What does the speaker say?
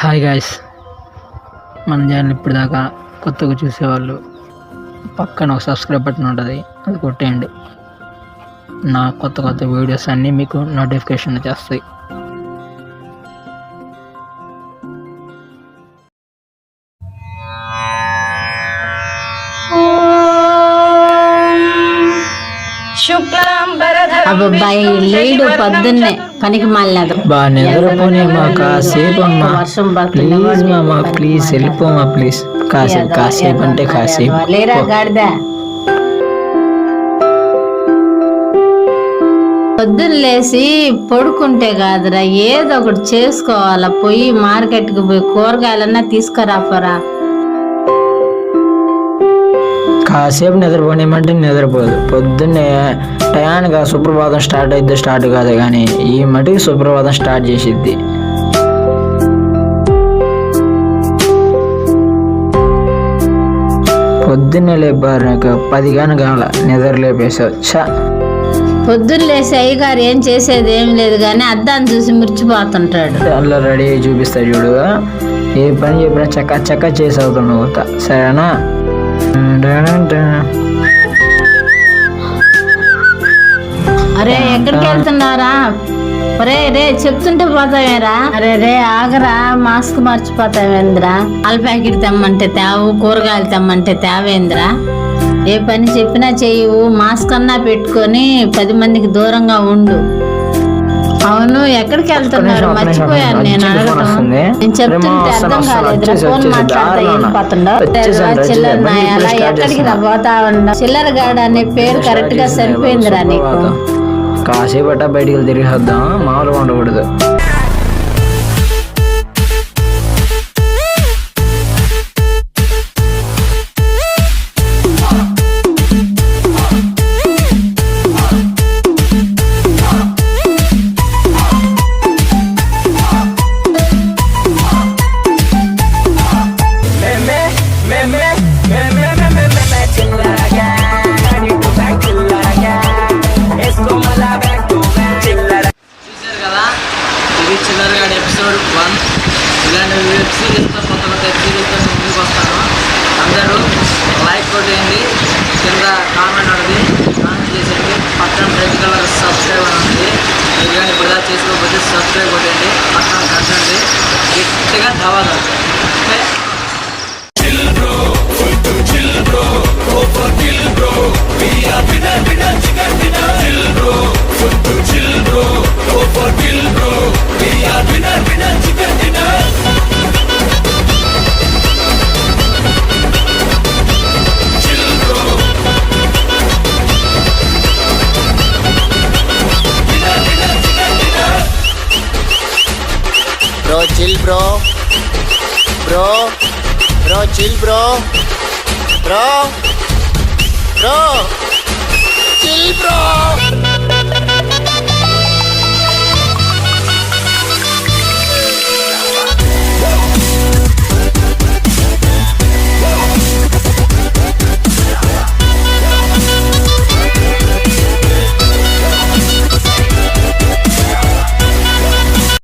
Hi guys, మన channel ఇప్పుడు దాకా కొత్తగా చూసేవాళ్ళు పక్కన ఒక సబ్స్క్రైబ్ బటన్ ఉంటుంది, అది కొట్టేయండి. నా కొత్త కొత్త వీడియోస్ అన్నీ మీకు నోటిఫికేషన్ చేస్తాయి. అబ్బాయి లేడు పొద్దున్నే పనికి మాలేదు. బాగా నిద్రపోనేమా కాసేపు అమ్మా, ప్లీజ్ మామా, ప్లీజ్ వెళ్ళిపోమా, ప్లీజ్ కాసేపు కాసేపు అంటే కాసేపు. లేరా గాడిద, పొద్దున్న లేసి పడుకుంటే కాదురా, ఏదో ఒకటి చేసుకోవాలా. పోయి మార్కెట్కి పోయి కూరగాయలన్నా తీసుకురాపోరా. కాసేపు నిద్రపోనేమంటే నిద్రపోదు. పొద్దున్నే టయానికి సుప్రభాతం స్టార్ట్ అయితే స్టార్ట్ కాదు, కానీ ఈ మటుకు సుప్రభాతం స్టార్ట్ చేసిద్ది. పొద్దున్నే లేపారు, నాకు 10 కానీ కావాల నిద్ర లేపేసావు. పొద్దున్న లేసి అయ్యగారు ఏం చేసేది ఏం లేదు, కానీ అద్దాన్ని చూసి మురిచిపోతుంటాడు. అలా రెడీ అయ్యి చూపిస్తాడు చూడు. ఏ పని చెప్పినా చక్క చక్క చేసి అవుతున్నావు, సరేనా? అరే ఎక్కడికి వెళ్తున్నారా? ఒరే రే చెప్తుంటే పోతావేరా? అరే రే ఆగరా, మాస్క్ మర్చిపోతావేంద్రా? పాల ప్యాకెట్ తెమ్మంటే తేవు, కూరగాయలు తెమ్మంటే తేవేంద్రా? ఏ పని చెప్పినా చెయ్యవు, మాస్క్ అన్నా పెట్టుకొని 10 మందికి దూరంగా ఉండు. అవును, ఎక్కడికి వెళ్తున్నారు? మర్చిపోయాను నేను అడగటం. నేను చెప్తుంటే అర్థం కాలేదురా, ఫోన్ మాట్లాడతా వెళ్ళిపోతుండవు. చిల్లర నాయాలా, ఎక్కడికి పోతా ఉండవు? చిల్లర గాడ అనే పేరు కరెక్ట్ గా సరిపోయిందిరా నీకు. కాసేపు అట్టా బయటికి తిరిగేద్దాం, మామూలుగా ఉండకూడదు. చిల్లరగాడు ఎపిసోడ్ 1. ఇలాంటి వెబ్ సిరీస్తో కొత్త కొత్త వెబ్ సిరీస్తో ముందుకు వస్తాను. అందరూ లైక్ కొట్టేయండి, కింద కామెంట్ అనేది కామెంట్ చేసేయండి, పక్కన రెడ్ కలర్ సబ్స్క్రైబ్ అని ఉంది. మీరు కానీ ఇప్పుడు చేసుకోకపోతే సబ్స్క్రైబ్ కొట్టేయండి, పక్కన కంటండి గట్టిగా ధవాదాలు. Bro, chill bro. Bro, chill bro. Bro, chill bro.